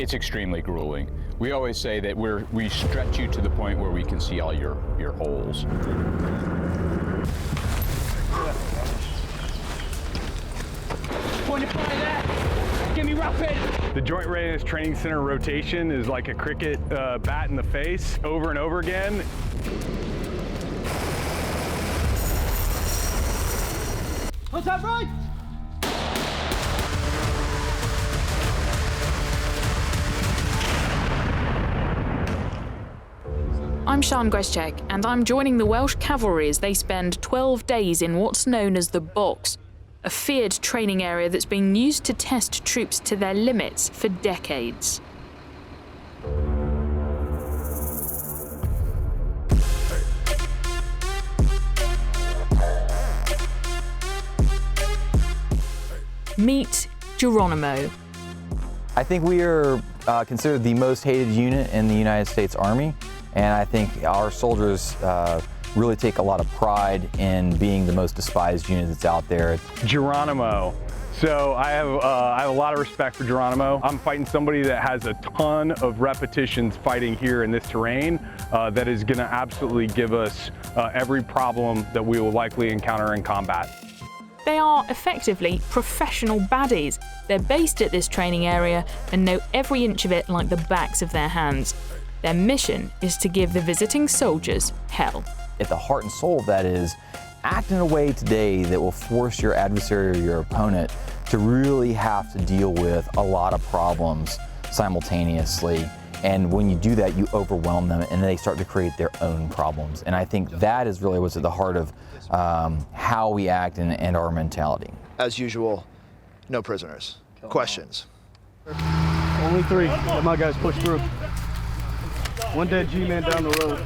It's extremely grueling. We always say that we stretch you to the point where we can see all your holes. Point of fire there! Give me rapid! The Joint Readiness Training Center rotation is like a cricket bat in the face over and over again. What's that right? I'm Sian Grzeszczyk, and I'm joining the Welsh Cavalry as they spend 12 days in what's known as the Box, a feared training area that's been used to test troops to their limits for decades. Meet Geronimo. I think we are considered the most hated unit in the United States Army, and I think our soldiers really take a lot of pride in being the most despised unit that's out there. Geronimo. So I have a lot of respect for Geronimo. I'm fighting somebody that has a ton of repetitions fighting here in this terrain that is going to absolutely give us every problem that we will likely encounter in combat. They are effectively professional baddies. They're based at this training area and know every inch of it like the backs of their hands. Their mission is to give the visiting soldiers hell. At the heart and soul of that is act in a way today that will force your adversary or your opponent to really have to deal with a lot of problems simultaneously. And when you do that, you overwhelm them and they start to create their own problems. And I think that is really what's at the heart of how we act and our mentality. As usual, no prisoners. Questions? Only 3. Let my guys push through. One dead G-man down the road.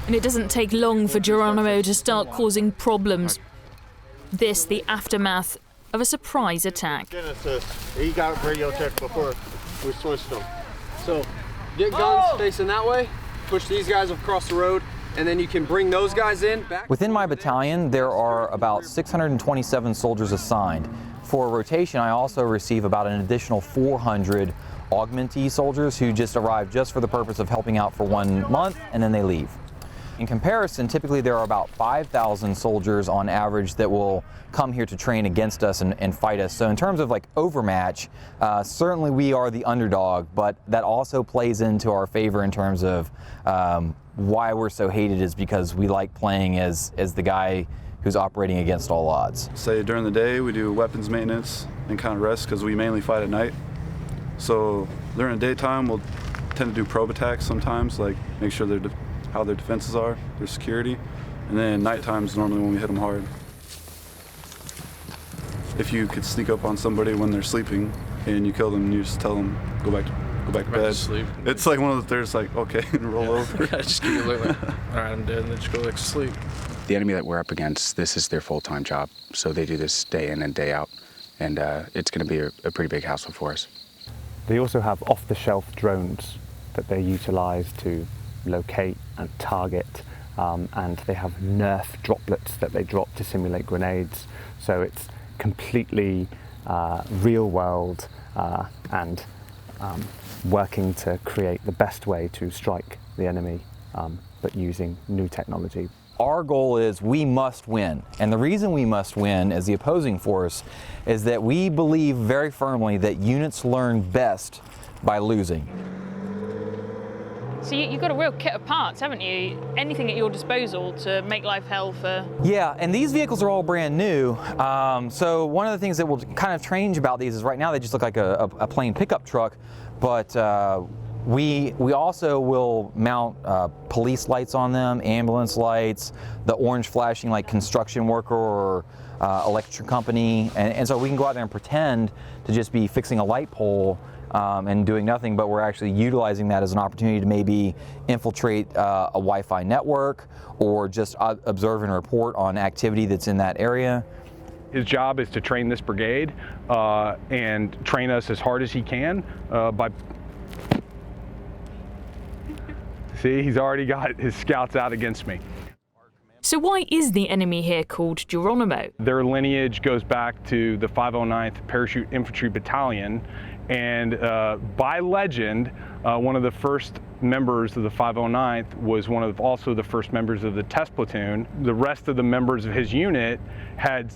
And it doesn't take long for Geronimo to start causing problems. This, the aftermath of a surprise attack. Genesis, he got radio check before we switched them. So, get guns facing that way, push these guys across the road, and then you can bring those guys in back. Within my battalion, there are about 627 soldiers assigned. For rotation, I also receive about an additional 400 augmentee soldiers who just arrive just for the purpose of helping out for 1 month, and then they leave. In comparison, typically there are about 5,000 soldiers on average that will come here to train against us and fight us. So in terms of like overmatch, certainly we are the underdog, but that also plays into our favor in terms of why we're so hated is because we like playing as the guy who's operating against all odds. Say during the day we do weapons maintenance and kind of rest because we mainly fight at night. So during the daytime we'll tend to do probe attacks sometimes, like make sure how their defenses are, their security, and then nighttime is normally when we hit them hard. If you could sneak up on somebody when they're sleeping and you kill them, you just tell them go back to bed. Sleep. It's like one of the there's like okay, and roll over. Yeah, just keep it like, all right, I'm dead, and then just go back to sleep. The enemy that we're up against, this is their full-time job, so they do this day in and day out, and it's going to be a pretty big hassle for us. They also have off-the-shelf drones that they utilize to locate and target, and they have Nerf droplets that they drop to simulate grenades. So it's completely real world and working to create the best way to strike the enemy, but using new technology. Our goal is we must win, and the reason we must win as the opposing force is that we believe very firmly that units learn best by losing. So you've got a real kit of parts, haven't you? Anything at your disposal to make life hell for... Yeah, and these vehicles are all brand new. So one of the things that will kind of change about these is right now they just look like a plain pickup truck, but we also will mount police lights on them, ambulance lights, the orange flashing like construction worker or electric company, and so we can go out there and pretend to just be fixing a light pole and doing nothing, but we're actually utilizing that as an opportunity to maybe infiltrate a Wi-Fi network or just observe and report on activity that's in that area. His job is to train this brigade and train us as hard as he can by... See, he's already got his scouts out against me. So why is the enemy here called Geronimo? Their lineage goes back to the 509th Parachute Infantry Battalion, And by legend, one of the first members of the 509th was also the first members of the test platoon. The rest of the members of his unit had,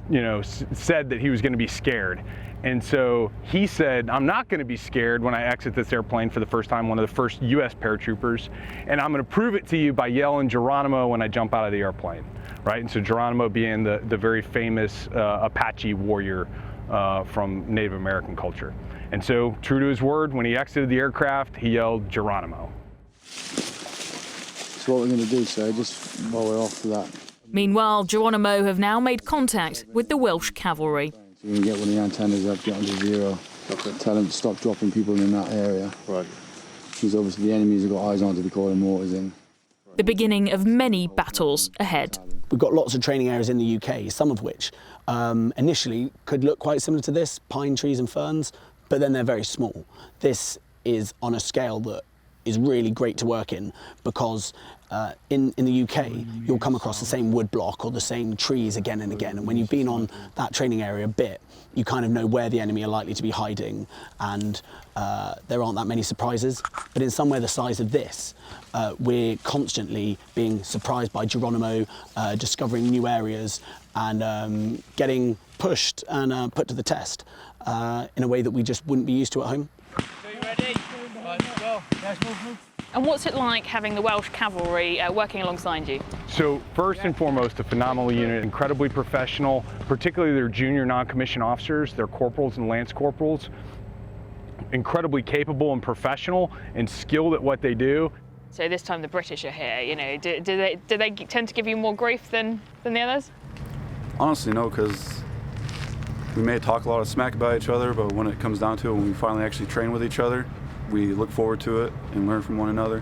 said that he was going to be scared. And so he said, I'm not going to be scared when I exit this airplane for the first time, one of the first U.S. paratroopers, and I'm going to prove it to you by yelling Geronimo when I jump out of the airplane, right? And so Geronimo being the very famous Apache warrior from Native American culture. And so, true to his word, when he exited the aircraft, he yelled Geronimo. So what we're going to do, sir, just while we're off to that. Meanwhile, Geronimo have now made contact with the Welsh Cavalry. So you can get one of the antennas up, get onto 0. Okay. Tell them to stop dropping people in that area. Right. Because obviously the enemies have got eyes on to be calling mortars in. The beginning of many battles ahead. We've got lots of training areas in the UK, some of which initially could look quite similar to this, pine trees and ferns, but then they're very small. This is on a scale that is really great to work in because in the UK, you'll come across the same wood block or the same trees again and again. And when you've been on that training area a bit, you kind of know where the enemy are likely to be hiding and there aren't that many surprises. But in somewhere the size of this, we're constantly being surprised by Geronimo, discovering new areas and getting pushed and put to the test in a way that we just wouldn't be used to at home. Are you ready? Let's go. Yes, move. And what's it like having the Welsh Cavalry working alongside you? So first and foremost, a phenomenal unit, incredibly professional, particularly their junior non-commissioned officers, their corporals and lance corporals, incredibly capable and professional and skilled at what they do. So this time the British are here, do they tend to give you more grief than the others? Honestly, no, because we may talk a lot of smack about each other, but when it comes down to it, when we finally actually train with each other, we look forward to it and learn from one another.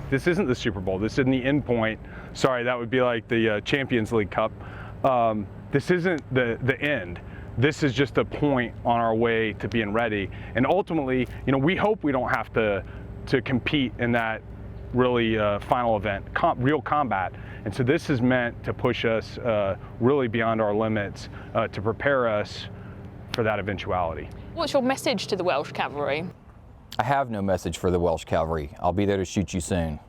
This isn't the Super Bowl. This isn't the end point. Sorry, that would be like the Champions League Cup. This isn't the end. This is just a point on our way to being ready. And ultimately, we hope we don't have to compete in that really final event, real combat. And so this is meant to push us really beyond our limits to prepare us for that eventuality. What's your message to the Welsh Cavalry? I have no message for the Welsh Cavalry. I'll be there to shoot you soon.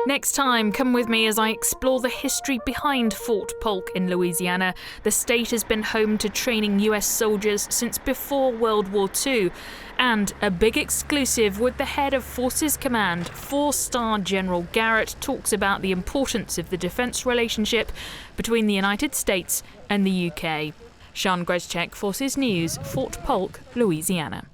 Next time, come with me as I explore the history behind Fort Polk in Louisiana. The state has been home to training US soldiers since before World War II. And a big exclusive with the head of Forces Command, 4-star General Garrett, talks about the importance of the defence relationship between the United States and the UK. Sian Grzeszczyk, Forces News, Fort Polk, Louisiana.